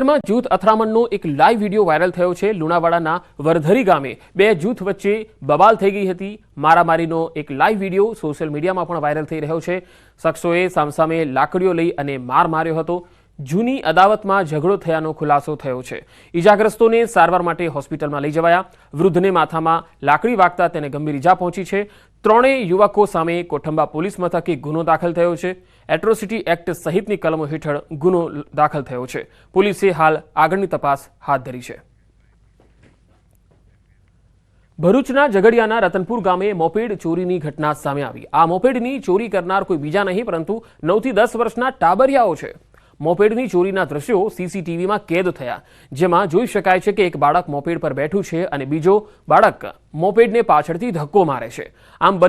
માં જૂથ અથડામણનો એક લાઈવ વિડીયો વાયરલ થયો છે। લુણાવાડાના વરધરી ગામે બે જૂથ વચ્ચે બબાલ થઈ ગઈ હતી। મારામારીનો એક લાઈવ વિડીયો સોશિયલ મીડિયામાં પણ વાયરલ થઈ રહ્યો છે। શખ્સોએ સામસામે લાકડીઓ લઈ અને માર માર્યો હતો। જૂની અદાવતમાં ઝઘડો થયાનો ખુલાસો થયો છે। ઈજાગ્રસ્તોને સારવાર માટે હોસ્પિટલમાં લઈ જવાયા। વૃદ્ધને માથામાં લાકડી વાગતા તેને ગંભીર ઈજા પહોંચી છે। ત્રણેય યુવકો સામે કોઠંબા પોલીસ મથકે ગુનો દાખલ થયો છે। એટ્રોસિટી એક્ટ સહિતની કલમો હેઠળ ગુનો દાખલ થયો છે। પોલીસે હાલ આગળની તપાસ હાથ ધરી છે। ભરૂચના ઝઘડિયાના રતનપુર ગામે મોપેડ ચોરીની ઘટના સામે આવી। આ મોપેડની ચોરી કરનાર કોઈ બીજા નહીં પરંતુ 9 થી 10 વર્ષના ટાબરિયાઓ છે। મોપેડની ચોરીના દ્રશ્યો સીસીટીવીમાં કેદ થયા, જેમાં જોઈ શકાય છે કે એક બાળક મોપેડ પર બેઠું છે અને બીજો બાળક મોપેડને પાછળથી ધક્કો મારે છે। આમ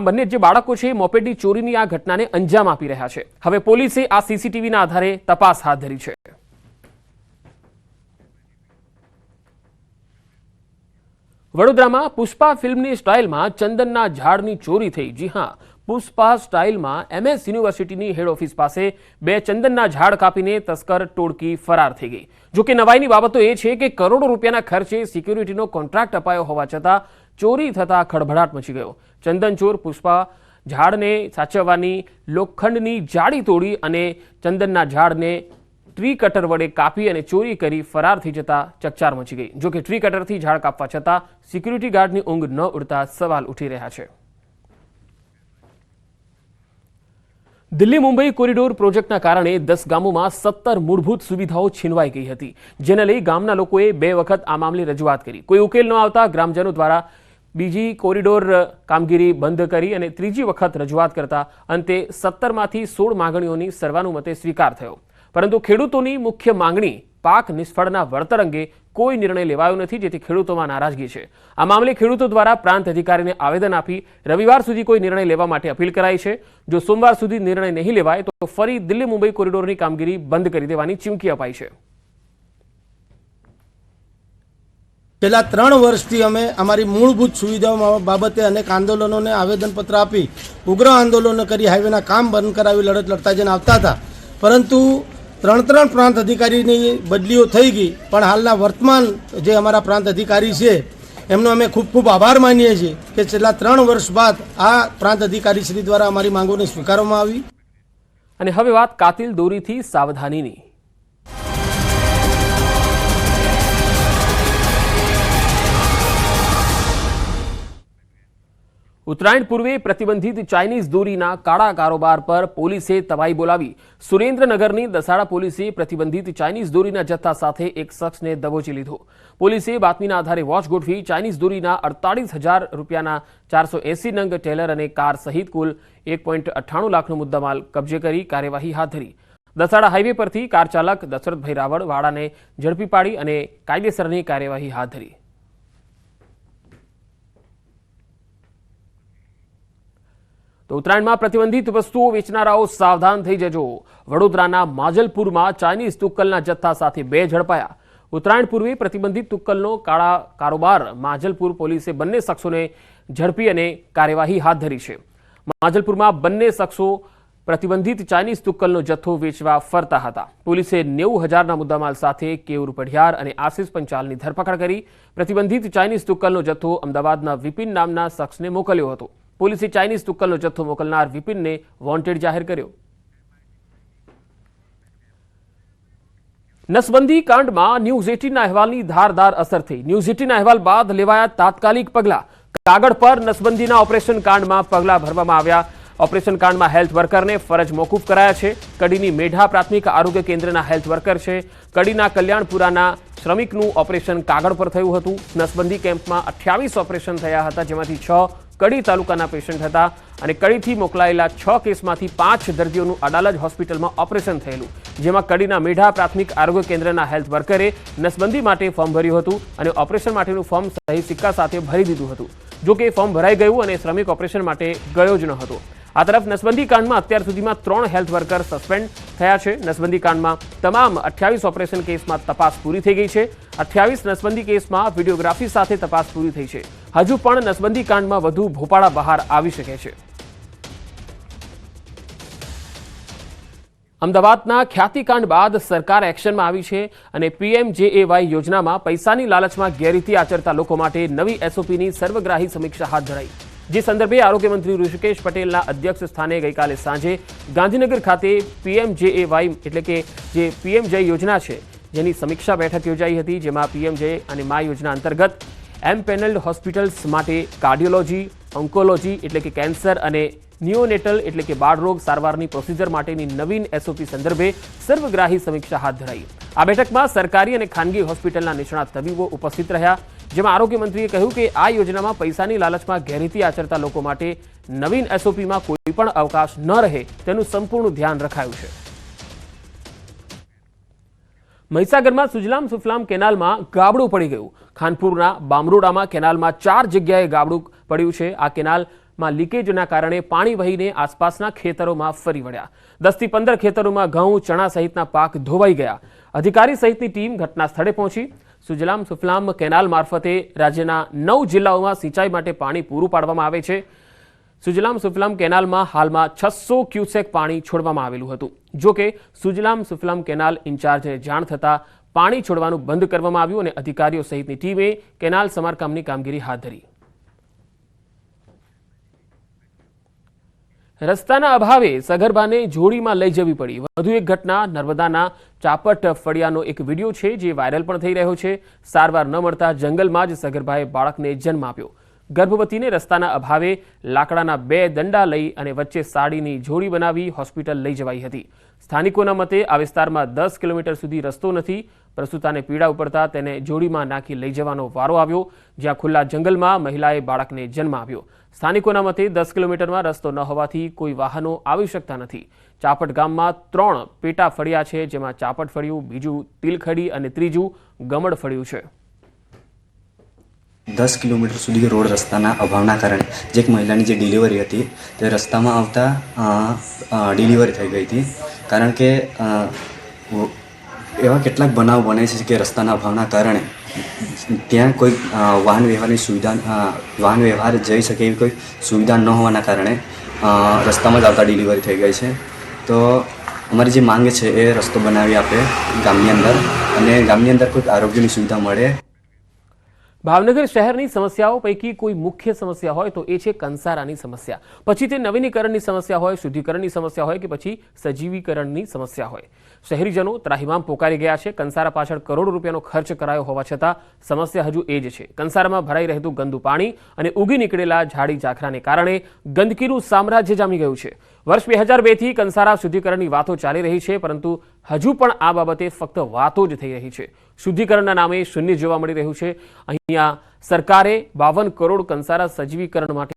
બંને જે બાળકો છે મોપેડની ચોરીની આ ઘટનાને અંજામ આપી રહ્યા છે। હવે પોલીસે આ સીસીટીવીના આધારે તપાસ હાથ ધરી છે। વડોદરામાં પુષ્પા ફિલ્મની સ્ટાઇલમાં ચંદનના ઝાડની ચોરી થઈ। જી હા, પુષ્પા સ્ટાઇલમાં MS યુનિવર્સિટીની હેડ ઓફિસ પાસે બે ચંદનના ઝાડ કાપીને તસ્કર ટોળકી ફરાર થઈ ગઈ। જોકે નવાઈની બાબત તો એ છે કે કરોડો રૂપિયાના ખર્ચે સિક્યુરિટીનો કોન્ટ્રાક્ટ અપાયો હોવા છતાં ચોરી થતા ખળભળાટ મચી ગયો। ચંદન ચોર પુષ્પા ઝાડને સાચવવાની લોખંડની જાળી તોડી અને ચંદનના ઝાડને ટ્રી કટર વડે કાપી અને ચોરી કરી ફરાર થઈ જતા ચકચાર મચી ગઈ। જોકે ટ્રી કટરથી ઝાડ કાપવા છતાં સિક્યુરિટી ગાર્ડની ઊંઘ ન ઉડતા સવાલ ઉઠી રહ્યા છે। દિલ્હી મુંબઈ કોરિડોર પ્રોજેક્ટના કારણે 10 ગામોમાં 17 મૂળભૂત સુવિધાઓ છીનવાઈ ગઈ હતી, જેને લઈ ગામના લોકોએ 2 વખત આ મામલે રજૂઆત કરી। કોઈ ઉકેલ ન આવતા ગ્રામજનો દ્વારા બીજી કોરિડોર કામગીરી બંધ કરી અને ત્રીજી વખત રજૂઆત કરતા અંતે 17માંથી 16 માંગણીઓની સર્વાનુમતે સ્વીકાર થયો। પરંતુ ખેડૂતોની મુખ્ય માંગણી પાક નિષ્ફળના વળતર અંગે કોઈ નિર્ણય લેવાયો નથી, જેથી ખેડૂતોમાં નારાજગી છે। આ મામલે ખેડૂતો દ્વારા પ્રાંત અધિકારીને આવેદન આપી રવિવાર સુધી કોઈ નિર્ણય લેવા માટે અપીલ કરાઈ છે। જો સોમવાર સુધી નિર્ણય નહીં લેવાય તો ફરી દિલ્હી મુંબઈ કોરિડોરની કામગીરી બંધ કરી દેવાની ચીમકી અપાઈ છે। છેલ્લા 3 વર્ષથી અમે અમારી મૂળભૂત સુવિધાઓ બાબતે અનેક આંદોલનોને આવેદનપત્ર આપી ઉગ્ર આંદોલનો કરી હાઈવેના કામ બંધ કરાવી લડત લડતા જઈને આવતા હતા, પરંતુ 3 પ્રાંત અધિકારીની બદલીઓ થઈ ગઈ। પણ હાલના વર્તમાન જે અમારા પ્રાંત અધિકારી છે એમનો અમે ખૂબ ખૂબ આભાર માનીએ છીએ કે છેલ્લા 3 વર્ષ બાદ આ પ્રાંત અધિકારી શ્રી દ્વારા અમારી માંગોને સ્વીકારવામાં આવી। અને હવે વાત કાતિલ દોરીથી સાવધાનીની। ઉત્તરાયણ પૂર્વે પ્રતિબંધિત ચાઇનીઝ દોરીના કાળા કારોબાર પર પોલીસે તવાઈ બોલાવી। સુરેન્દ્રનગરની દસાડા પોલીસે પ્રતિબંધિત ચાઇનીઝ દોરીના જથ્થા સાથે એક શખ્સને દબોચી લીધો। પોલીસે બાતમીના આધારે વોચ ગોઠવી ચાઇનીઝ દોરીના 48,000 રૂપિયાના 480 નંગ ટેલર અને કાર સહિત કુલ 1.98 લાખનો મુદ્દામાલ કબજે કરી કાર્યવાહી હાથ ધરી। દસાડા હાઈવે પરથી કાર ચાલક દશરથભાઈ રાવળ વાળાને ઝડપી પાડી અને કાયદેસરની કાર્યવાહી હાથ ધરી। તો ઉત્તરાયણમાં પ્રતિબંધિત વસ્તુઓ વેચનારાઓ સાવધાન થઈ જજો। વડોદરાના માજલપુરમાં ચાઇનીઝ તુક્કલના જથ્થા સાથે 2 ઝડપાયા। ઉત્તરાયણ પૂર્વે પ્રતિબંધિત તુક્કલનો કાળા કારોબાર માજલપુર પોલીસે બંને શખ્સોને ઝડપી અને કાર્યવાહી હાથ ધરી છે। માજલપુરમાં બંને શખ્સો પ્રતિબંધિત ચાઇનીઝ તુક્કલનો જથ્થો વેચવા ફરતા હતા। પોલીસે 90,000ના મુદ્દામાલ સાથે કેયુર પઢિયાર અને આશિષ પંચાલની ધરપકડ કરી। પ્રતિબંધિત ચાઇનીઝ તુક્કલનો જથ્થો અમદાવાદના વિપિન નામના શખ્સને મોકલ્યો હતો। પોલીસે ચાઇનીઝ તુક્કલનો જથ્થો મોકલનાર વિપિનને વોન્ટેડ જાહેર કર્યો। નસબંધી કાંડમાં ન્યૂઝ 18ના અહેવાલની ધારદાર અસર થઈ। ન્યૂઝ 18ના અહેવાલ બાદ લેવાયા તાત્કાલિક પગલાં। કાગળ પર નસબંધીના ઓપરેશન કાંડમાં પગલાં ભરવામાં આવ્યા। ઓપરેશન કાંડમાં હેલ્થ વર્કરને ફરજ મોકૂફ કરાયા છે। કડીની મેઢા પ્રાથમિક આરોગ્ય કેન્દ્રના હેલ્થ વર્કર છે। કડીના કલ્યાણપુરાના શ્રમિકનું ઓપરેશન કાગળ પર થયું હતું। નસબંધી કેમ્પમાં 28 ઓપરેશન થયા હતા, જેમાંથી 6 કડી તાલુકાના પેશન્ટ હતા અને કડીથી મોકલાયેલા 6 કેસમાંથી 5 દર્દીઓનું અડાલજ હોસ્પિટલમાં ઓપરેશન થયેલું, જેમાં કડીના મેઢા પ્રાથમિક આરોગ્ય કેન્દ્રના હેલ્થ વર્કરે નસબંધી માટે ફોર્મ ભર્યું હતું અને ઓપરેશન માટેનું ફોર્મ સહી સિક્કા સાથે ભરી દીધું હતું। જો કે ફોર્મ ભરાઈ ગયું અને શ્રમિક ઓપરેશન માટે ગયો જ ન હતો। આ તરફ નસબંધી કાંડમાં અત્યાર સુધીમાં 3 હેલ્થ વર્કર સસ્પેન્ડ થયા છે। નસબંધી કાંડમાં તમામ 28 ઓપરેશન કેસમાં તપાસ પૂરી થઈ ગઈ છે। 28 નસબંધી કેસમાં વિડીયોગ્રાફી સાથે તપાસ પૂરી થઈ છે। હજુ પણ નસબંધી કાંડમાં વધુ ભોપાળા બહાર આવી શકે છે। અમદાવાદના ખ્યાતિકાંડ બાદ સરકાર એક્શનમાં આવી છે અને PMJAY યોજનામાં પૈસાની લાલચમાં ગેરરીતિ આચરતા લોકો માટે નવી SOPની સર્વગ્રાહી સમીક્ષા હાથ ધરાઈ, જે સંદર્ભે આરોગ્ય મંત્રી ઋષિકેશ પટેલના અધ્યક્ષ સ્થાને ગઈકાલે સાંજે ગાંધીનગર ખાતે PMJAY એટલે કે જે PMJ યોજના છે જેની સમીક્ષા બેઠક યોજાઈ હતી, જેમાં PMJ અને મા યોજના અંતર્ગત એમ્પેનલ્ડ હોસ્પિટલ્સ માટે કાર્ડિયોલોજી, ઓન્કોલોજી એટલે કે કેન્સર અને નિયોનેટલ એટલે કે બાળરોગ સારવારની પ્રોસિજર માટેની નવીન SOP સંદર્ભે સર્વગ્રાહી સમીક્ષા હાથ ધરાઈ। આ બેઠકમાં સરકારી અને ખાનગી હોસ્પિટલના નિષ્ણાત તબીબો ઉપસ્થિત રહ્યા, જેમાં આરોગ્ય મંત્રીએ કહ્યું કે આ યોજનામાં પૈસાની લાલચમાં ગેરરીતિ આચરતા લોકો માટે નવીન SOPમાં કોઈ પણ અવકાશ ન રહે તેનું સંપૂર્ણ ધ્યાન રખાયું છે। મહીસાગરમાં સુજલામ સુફલામ કેનાલમાં ગાબડું પડી ગયું। ખાનપુરના બામરોડામાં કેનાલમાં 4 જગ્યાએ ગાબડું પડ્યું છે। આ કેનાલમાં લીકેજના કારણે પાણી વહીને આસપાસના ખેતરોમાં ફરી વળ્યા। 10 થી 15 ખેતરોમાં ઘઉં, ચણા સહિતના પાક ધોવાઈ ગયા। અધિકારી સહિતની ટીમ ઘટના સ્થળે પહોંચી। સુજલામ સુફલામ કેનાલ મારફતે રાજ્યના 9 જિલ્લાઓમાં સિંચાઈ માટે પાણી પૂરું પાડવામાં આવે છે। સુજલામ સુફલામ કેનાલમાં હાલમાં 600 ક્યુસેક પાણી છોડવામાં આવેલું હતું। જો કે સુજલામ સુફલામ કેનાલ ઇન્ચાર્જને જાણ થતાં પાણી છોડવાનું બંધ કરવામાં આવ્યું અને અધિકારીઓ સહિતની ટીમે કેનાલ સમારકામની કામગીરી હાથ ધરી। રસ્તાના અભાવે સગર્ભાને જોડીમાં લઈ જવી પડી। વધુ એક ઘટના નર્મદાના ચાપટ ફળિયાનો એક વિડીયો છે જે વાયરલ પણ થઈ રહ્યો છે। સારવાર ન મળતા જંગલમાં જ સગર્ભાએ બાળકને જન્મ આપ્યો। ગર્ભવતીને રસ્તાના અભાવે લાકડાના 2 દંડા લઈ અને વચ્ચે સાડીની જોડી બનાવી હોસ્પિટલ લઈ જવાઈ હતી। સ્થાનિકોના મતે આ વિસ્તારમાં 10 કિલોમીટર સુધી રસ્તો નથી। પ્રસૂતાને પીડા ઉપડતા તેને જોડીમાં નાખી લઈ જવાનો વારો આવ્યો, જ્યાં ખુલ્લા જંગલમાં મહિલાએ બાળકને જન્મ આપ્યો। સ્થાનિકોના મતે 10 કિલોમીટરમાં રસ્તો ન હોવાથી કોઈ વાહનો આવી શકતા નથી। ચાપટ ગામમાં 3 પેટા ફળિયા છે, જેમાં ચાપટ ફળિયું, બીજું તિલખડી અને ત્રીજું ગમડ ફળિયું છે। 10 કિલોમીટર સુધી રોડ રસ્તાના અભાવના કારણે જે એક મહિલાની જે ડિલિવરી હતી તે રસ્તામાં આવતા ડિલિવરી થઈ ગઈ હતી। કારણ કે એવા કેટલાક બનાવ બને છે કે રસ્તાના અભાવના કારણે ત્યાં કોઈ વાહન વ્યવહાર જઈ શકે એવી કોઈ સુવિધા ન હોવાના કારણે રસ્તામાં જ આવતા ડિલિવરી થઈ ગઈ છે। તો અમારી જે માંગ છે એ રસ્તો બનાવી આપે ગામની અંદર, અને ગામની અંદર કોઈક આરોગ્યની સુવિધા મળે। ભાવનગર શહેરની સમસ્યાઓ પૈકી કોઈ મુખ્ય સમસ્યા હોય તો એ છે કંસારાની સમસ્યા। પછી તે નવીનીકરણની સમસ્યા હોય, શુદ્ધિકરણની સમસ્યા હોય કે પછી સજીવીકરણની સમસ્યા હોય, શહેરીજનો ત્રાહિમામ પોકારી ગયા છે। કંસારા પાછળ કરોડો રૂપિયાનો ખર્ચ કરાયો હોવા છતાં સમસ્યા હજુ એ જ છે। કંસારામાં ભરાઈ રહેતું ગંદુ પાણી અને ઉગી નીકળેલા ઝાડી ઝાખરાને કારણે ગંદકીનું સામ્રાજ્ય જામી ગયું છે। વર્ષ 2002થી કંસારા શુદ્ધિકરણની વાતો ચાલી રહી છે, પરંતુ હજુ પણ આ બાબતે ફક્ત વાતો જ થઈ રહી છે। શુદ્ધિકરણના નામે શૂન્ય જોવા મળી રહ્યું છે। અહીંયા સરકારે 52 કરોડ કંસારા સજીવીકરણ માટે